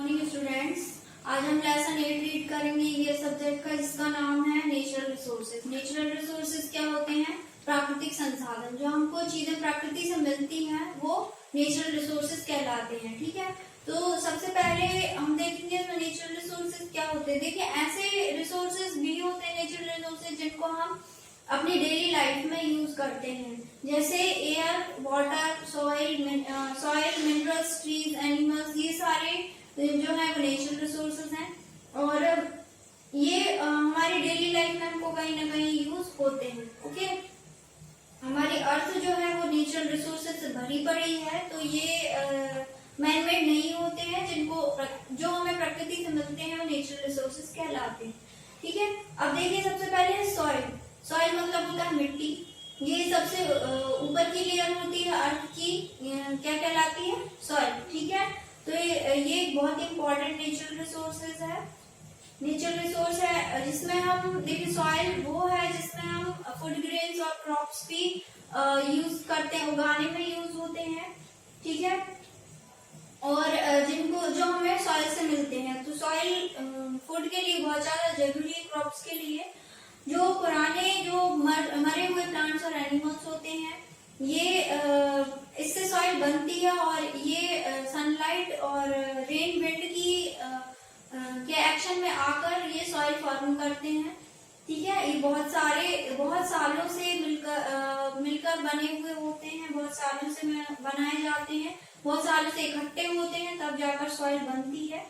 Morning students. आज हम lesson 8 read करेंगे ये सब्जेक्ट का, जिसका नाम है नेचुरल रिसोर्सेज। नेचुरल रिसोर्सेज क्या होते हैं? प्राकृतिक संसाधन। जो हमको चीजें प्रकृति से मिलती हैं वो नेचुरल रिसोर्सेज कहलाते हैं। ठीक है, तो सबसे पहले हम देखेंगे इसमें नेचुरल रिसोर्सेज क्या होते हैं। देखिए, ऐसे रिसोर्सेज भी होते हैं नेचुरल रिसोर्सेज जिनको हम अपनी डेली लाइफ में यूज करते हैं, जैसे air, water, soil, minerals, trees, animals. ये सारे जो है वो नेचुरल रिसोर्सेज हैं और ये हमारी डेली लाइफ में हमको कहीं ना कहीं यूज होते हैं। ओके, हमारी अर्थ जो है वो नेचुरल रिसोर्सेज से भरी पड़ी है, तो ये मैन मेड नहीं होते हैं। जो हमें प्रकृति से मिलते हैं वो नेचुरल रिसोर्सेज कहलाते हैं। ठीक है, अब देखिए सबसे पहले सॉइल। सॉइल मतलब होता है मिट्टी। ये सबसे ऊपर की लेयर होती है अर्थ की, क्या कहलाती है? सॉइल। ठीक है, तो ये एक बहुत इंपॉर्टेंट नेचुरल रिसोर्सेज है। नेचुरल रिसोर्स है जिसमें हम देखिए, सॉइल वो है जिसमें हम फूड ग्रेन्स और क्रॉप्स भी यूज करते हैं, उगाने में यूज होते हैं। ठीक है, और जो हमें सॉइल से मिलते हैं, तो सॉइल फूड के लिए बहुत ज्यादा जरूरी है, क्रॉप्स के लिए। जो पुराने मरे हुए प्लांट्स और एनिमल्स होते हैं, ये इससे सॉइल बनती है और ये सनलाइट और रेन विंड के एक्शन में आकर ये सॉइल फॉर्म करते हैं। ठीक है, ये बहुत सालों से मिलकर बने हुए होते हैं, बहुत सालों से बनाए जाते हैं, बहुत सालों से इकट्ठे होते हैं, तब जाकर सॉइल बनती है।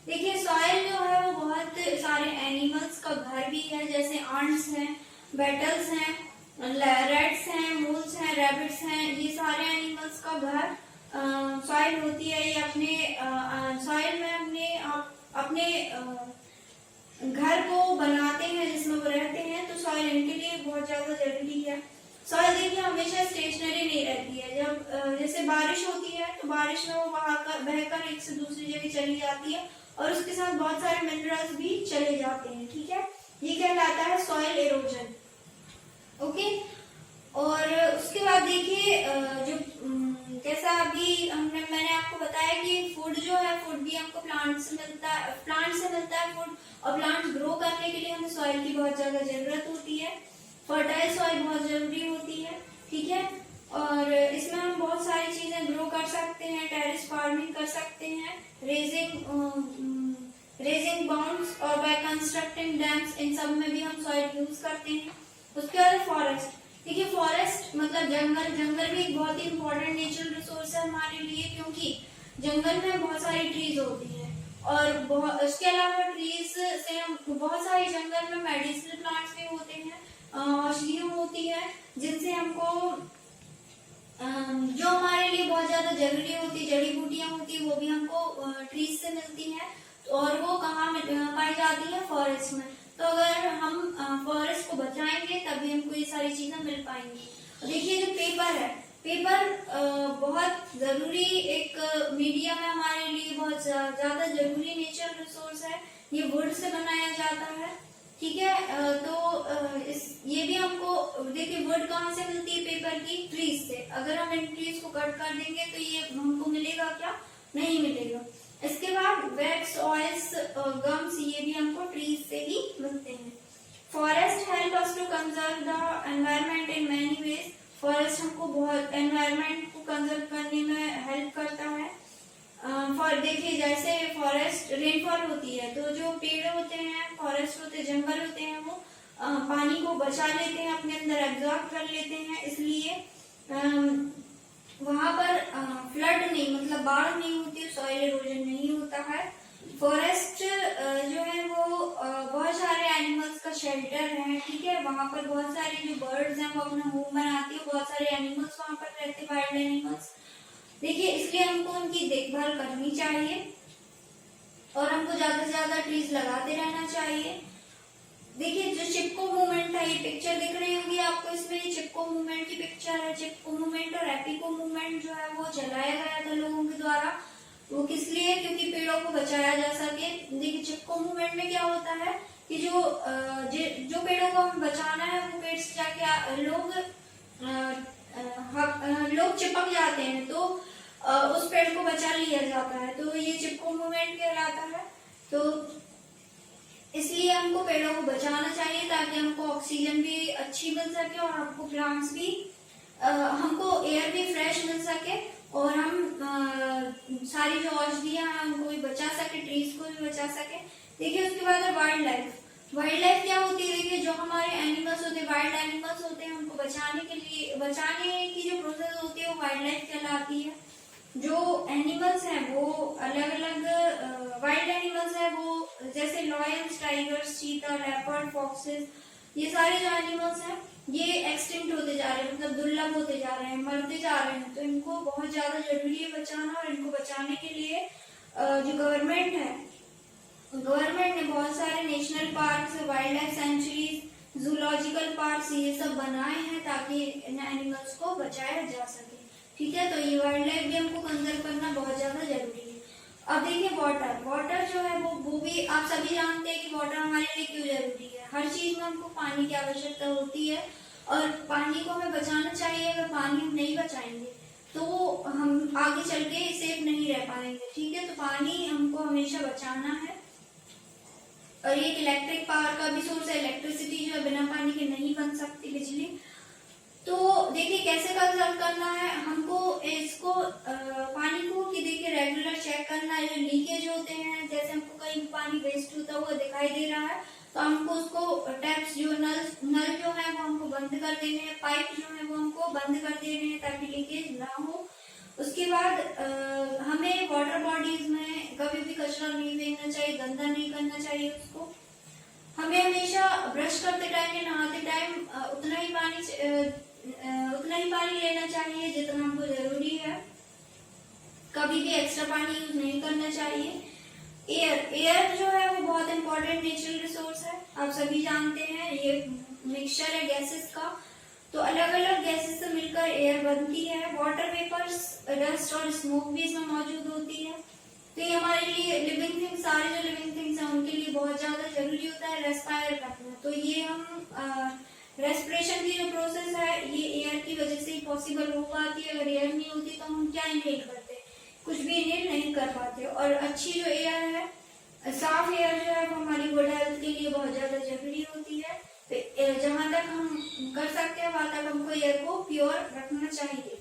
देखिए, सॉइल जो है वो बहुत सारे एनिमल्स का घर भी है, जैसे आंट्स हैं, बेटल्स हैं, रैट्स हैं, मूल्स हैं, रैबिट्स हैं। ये सारे एनिमल्स का घर सॉइल होती है। ये अपने सॉइल में अपने घर को बनाते हैं जिसमें वो रहते हैं, तो सॉइल इनके लिए बहुत ज्यादा जरूरी है। सॉइल देखिए हमेशा स्टेशनरी नहीं रहती है। जब जैसे बारिश होती है तो बारिश में वो बहकर एक से दूसरी जगह चली जाती है और उसके साथ बहुत सारे मिनरल्स भी चले जाते हैं। ठीक है, ये कहलाता है सॉइल इरोजन। ओके, और उसके बाद देखिए, जो जैसा अभी मैंने आपको बताया कि फूड जो है, फूड भी हमको प्लांट से मिलता है फूड, और प्लांट ग्रो करने के लिए हमें सॉइल की बहुत ज्यादा जरूरत होती है। फर्टाइल सॉइल बहुत जरूरी होती है। ठीक है, और इसमें हम बहुत सारी चीजें ग्रो कर सकते हैं, टेरेस फार्मिंग कर सकते हैं, रेजिंग बाउंड्स और बाय कंस्ट्रक्टिंग डैम्स, इन सब में भी हम सॉइल यूज करते हैं। उसके बाद फॉरेस्ट। देखिए, फॉरेस्ट मतलब जंगल भी एक बहुत ही इंपॉर्टेंट नेचुरल रिसोर्स है हमारे लिए, क्योंकि जंगल में बहुत सारी ट्रीज होती है और उसके अलावा ट्रीज से हम बहुत सारे जंगल में मेडिसिनल प्लांट्स भी होते हैं, औषधियां होती है, जिनसे हमको जो हमारे लिए बहुत ज्यादा जरूरी होती है, जड़ी बूटियां होती है, वो भी हमको ट्रीज से मिलती हैं। और वो कहाँ पाई जाती है? फॉरेस्ट में। तो अगर हम फॉरेस्ट को बचाएंगे तभी हमको ये सारी चीजें मिल पाएंगी। देखिए, जो पेपर है, पेपर बहुत जरूरी एक मीडियम है हमारे लिए, बहुत ज्यादा जरूरी नेचुरल रिसोर्स है। ये वुड से बनाया जाता है। ठीक है, तो ये भी हमको देखिए, वुड कहाँ से मिलती है पेपर की? ट्रीज से। अगर हम इन ट्रीज को कट कर देंगे तो ये हमको मिलेगा क्या? नहीं मिलेगा। इसके बाद वैक्स, ऑयल्स, गम्स, ये भी हमको ट्रीज से ही मिलते हैं। Forest help us to conserve the environment in many ways. Forest हमको बहुत एनवायरनमेंट को कंजर्व करने में हेल्प करता है। देखिए, जैसे फॉरेस्ट रेनफॉल होती है, तो जो पेड़ होते हैं, फॉरेस्ट होते हैं, जंगल होते हैं, वो पानी को बचा लेते हैं, अपने अंदर एब्जॉर्ब कर लेते हैं, इसलिए वहां पर फ्लड नहीं, मतलब बाढ़ नहीं होती, सॉइल इरोजन नहीं होता है। फॉरेस्ट जो है वो बहुत सारे एनिमल्स का शेल्टर है। ठीक है, वहां पर बहुत सारे जो बर्ड्स हैं वो अपना होम बनाती है, बहुत सारे एनिमल्स वहां पर रहते हैं, वाइल्ड एनिमल्स। देखिए, इसलिए हमको उनकी देखभाल करनी चाहिए और हमको ज्यादा से ज्यादा ट्रीज लगाते रहना चाहिए। देखिए, जो चिपको मूवमेंट है, ये पिक्चर दिख रही होगी आपको, इसमें ये चिपको मूवमेंट की पिक्चर है। चिपको मूवमेंट और एपिको मूवमेंट जो है वो चलाया गया था लोगों के द्वारा। वो किस लिए? क्योंकि पेड़ों को बचाया जा सके। देखिए, चिपको मूवमेंट में क्या होता है कि जो पेड़ों को हमें बचाना है, वो पेड़ से जाके लोग चिपक जाते हैं, तो उस पेड़ को बचा लिया जाता है, तो ये चिपको मूवमेंट कहलाता तो इसलिए हमको पेड़ों को बचाना चाहिए ताकि हमको ऑक्सीजन भी अच्छी मिल सके और हमको प्लांट्स भी हमको एयर भी फ्रेश मिल सके और हम सारी जो औषधियां हैं उनको भी बचा सके, ट्रीज को भी बचा सके। देखिए उसके बाद है वाइल्ड लाइफ। वाइल्ड लाइफ क्या होती है? देखिए जो हमारे एनिमल्स होते हैं, वाइल्ड एनिमल्स होते हैं, उनको बचाने की जो प्रोसेस होती है वो वाइल्ड लाइफ कहलाती है। जो एनिमल्स हैं वो अलग अलग वाइल्ड एनिमल्स हैं वो जैसे लॉयंस, टाइगर्स, चीता, लेपर्ड, फॉक्सेस, ये सारे जो एनिमल्स हैं ये एक्सटिंक्ट होते जा रहे हैं, मतलब दुर्लभ होते जा रहे हैं, मरते जा रहे हैं। तो इनको बहुत ज्यादा जरूरी है बचाना और इनको बचाने के लिए जो गवर्नमेंट है, गवर्नमेंट ने बहुत सारे national parks, wild life sanctuaries, zoological parks ये सब बनाए हैं ताकि इन एनिमल्स को बचाया जा सके। ठीक है, तो ये वाइल्ड लाइफ भी हमको कंजर्व करना बहुत ज्यादा जरूरी है। अब देखिए वाटर जो है वो भी आप सभी जानते हैं कि वाटर हमारे लिए क्यों जरूरी है। हर चीज में हमको पानी की आवश्यकता होती है और पानी को हमें बचाना चाहिए। अगर पानी हम नहीं बचाएंगे तो हम आगे चल के सेफ नहीं रह पाएंगे। ठीक है, तो पानी हमको हमेशा बचाना है। और ये इलेक्ट्रिक पावर का भी सोर्स है। इलेक्ट्रिसिटी जो है बिना पानी के नहीं बन सकती, बिजली। तो देखिए कैसे कंजर्व करना है हमको इसको पानी को, कि देखिए रेगुलर चेक करना है। जो लीकेज होते हैं, जैसे हमको कहीं पानी वेस्ट होता हुआ दिखाई दे रहा है तो हमको उसको टैप्स जो नल जो है वो हमको बंद कर देने हैं, पाइप जो है वो हमको बंद कर देने हैं ताकि लीकेज ना हो। उसके बाद हमें वाटर बॉडीज में कभी भी कचरा नहीं फेंकना चाहिए, गंदा नहीं करना चाहिए उसको। हमें हमेशा ब्रश करते टाइम या नहाते टाइम उतना ही पानी लेना चाहिए जितना हमको जरूरी है। कभी भी एक्स्ट्रा पानी यूज नहीं करना चाहिए। एयर जो है वो बहुत इंपॉर्टेंट नेचुरल रिसोर्स है, आप सभी जानते हैं। ये मिक्सचर है गैसेस का, तो अलग अलग गैसेस से मिलकर एयर बनती है। वाटर वेपर्स, डस्ट और स्मोक भी इसमें मौजूद होती है। तो ये हमारे लिए लिविंग थिंग्स, सारे जो लिविंग थिंग्स हैं उनके लिए बहुत ज्यादा जरूरी होता है रेस्पायर करना। तो ये हम रेस्पिरेशन की जो प्रोसेस है ये एयर की वजह से ही पॉसिबल हो पाती है। अगर एयर नहीं होती तो हम क्या इनहेल करते, कुछ भी इनहेल नहीं कर पाते। और अच्छी जो एयर है, साफ एयर जो है वो हमारी गुड हेल्थ के लिए बहुत ज्यादा जरूरी होती है। तो जहां तक हम कर सकते हैं वहां तक हमको एयर को प्योर रखना चाहिए।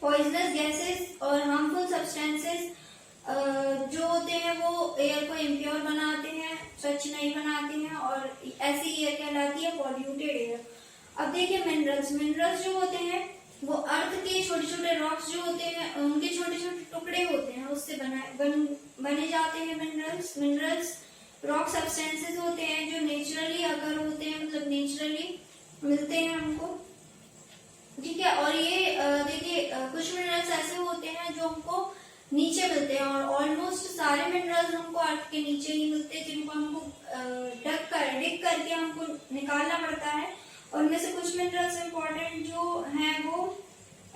पॉइजनस गैसेस और हार्मफुल सब्सटेंसेस जो होते हैं वो एयर को इम्प्योर बनाते हैं, स्वच्छ नहीं बनाते हैं, और ऐसी एयर कहलाती है पॉल्यूटेड एयर। अब देखिए मिनरल्स जो होते हैं वो अर्थ के छोटे छोटे रॉक्स जो होते हैं उनके छोटे छोटे टुकड़े होते हैं, उससे बने जाते हैं मिनरल्स रॉक सब्सटेंसेस होते हैं जो नेचुरली अगर होते हैं, मतलब नेचुरली मिलते हैं हमको। ठीक है, और ये देखिए कुछ मिनरल्स ऐसे होते हैं जो हमको नीचे मिलते हैं, और ऑलमोस्ट सारे मिनरल्स हमको अर्थ के नीचे ही मिलते हैं, जिनको हमको डिग करके हमको निकालना पड़ता है। और उनमें से कुछ मिनरल्स इंपॉर्टेंट जो हैं वो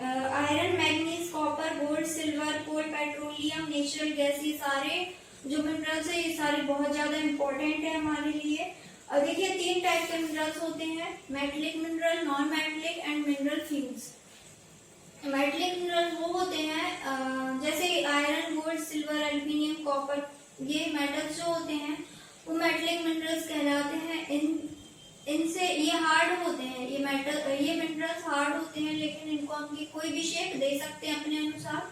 iron, manganese, copper, gold, silver, coal, petroleum, natural gas, ये सारे जो मिनरल्स है ये सारे बहुत ज्यादा इंपॉर्टेंट है हमारे लिए। और देखिए 3 टाइप के मिनरल्स होते हैं, metallic mineral, non metallic and mineral fuels. Metallic mineral वो होते हैं जैसे iron, gold, silver, aluminium, copper, ये मेटल्स जो होते हैं वो मेटलिक मिनरल्स कहलाते हैं। इनसे ये हार्ड होते हैं, ये मिनरल्स हार्ड होते हैं, लेकिन इनको हम कोई भी शेप दे सकते हैं अपने अनुसार।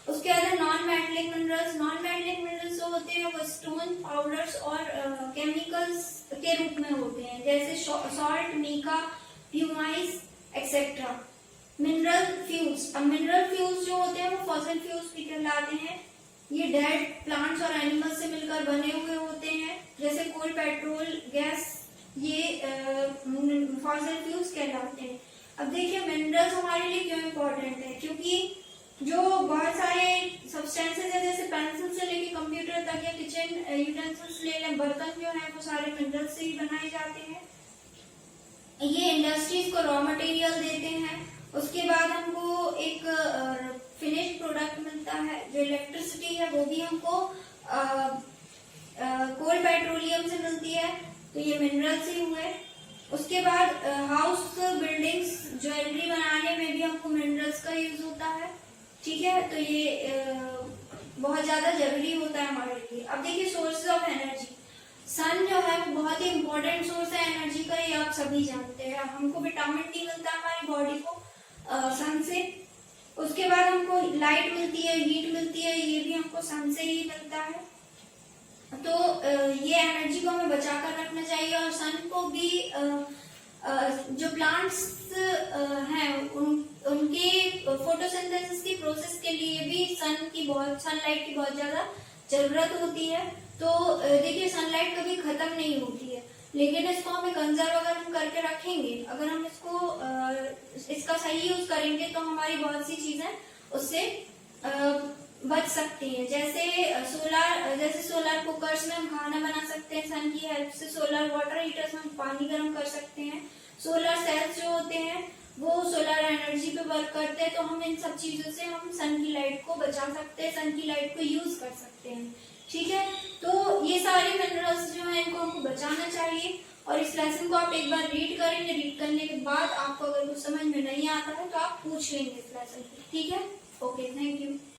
उसके बाद नॉन मेटलिक मिनरल्स जो होते हैं वो स्टोन, पाउडर्स और केमिकल्स के रूप में होते हैं, जैसे salt, mica, pumice etcetera. Mineral fuels, अब मिनरल फ्यूल्स जो होते हैं वो फॉसिल फ्यूल्स भी कहलाते हैं। ये डेड प्लांट्स और एनिमल्स से मिलकर बने हुए होते हैं, जैसे कोल, पेट्रोल, गैस, ये फॉसिल फ्यूल्स कहलाते हैं। अब देखिए मिनरल्स हमारे लिए क्यों इम्पोर्टेंट है, क्योंकि जो बहुत सारे सब्सटेंसेस है जैसे पेंसिल से लेके कंप्यूटर तक या किचन यूटेंसिल्स ले लें, बर्तन जो है वो सारे मिनरल्स से ही बनाए जाते हैं। ये इंडस्ट्रीज को रॉ मटेरियल देते हैं। उसके बाद हमको एक फिनिश प्रोडक्ट मिलता है। जो इलेक्ट्रिसिटी है वो भी हमको कोल, पेट्रोलियम से मिलती है, तो ये मिनरल्स ही हुए। उसके बाद हाउस, बिल्डिंग्स, ज्वेलरी बनाने में भी हमको मिनरल्स का यूज होता है। ठीक है, तो ये बहुत ज्यादा जरूरी होता है हमारे लिए। अब देखिए सोर्सेज ऑफ एनर्जी। सन जो है वो बहुत ही इंपॉर्टेंट सोर्स है एनर्जी का, ये आप सभी जानते हैं। हमको विटामिन डी मिलता है हमारी बॉडी को सन से। उसके बाद हमको लाइट मिलती है, हीट मिलती है, ये भी हमको सन से ही मिलता है। तो ये एनर्जी को हमें बचा कर रखना चाहिए। और सन को भी जो प्लांट्स हैं उनके फोटोसिंथेसिस की प्रोसेस के लिए भी सनलाइट की बहुत ज्यादा जरूरत होती है। तो देखिए सनलाइट कभी खत्म नहीं होती है, लेकिन इसको हमें कंजर्व अगर हम करके रखेंगे, अगर हम इसका सही यूज करेंगे तो हमारी बहुत सी चीजें उससे बच सकती हैं। जैसे सोलर कुकर्स में हम खाना बना सकते हैं सन की हेल्प से, सोलर वाटर हीटर्स में हम पानी गर्म कर सकते हैं, सोलर सेल्स जो होते हैं वो सोलर एनर्जी पे वर्क करते हैं। तो हम इन सब चीजों से हम सन की लाइट को बचा सकते हैं, सन की लाइट को यूज कर सकते हैं। ठीक है, तो ये सारे मिनरल्स जो हैं इनको हमको बचाना चाहिए। और इस लेसन को आप एक बार रीड करेंगे, रीड करने के बाद आपको अगर कुछ समझ में नहीं आता है तो आप पूछ लेंगे इस लेसन को। ठीक है, ओके, थैंक यू।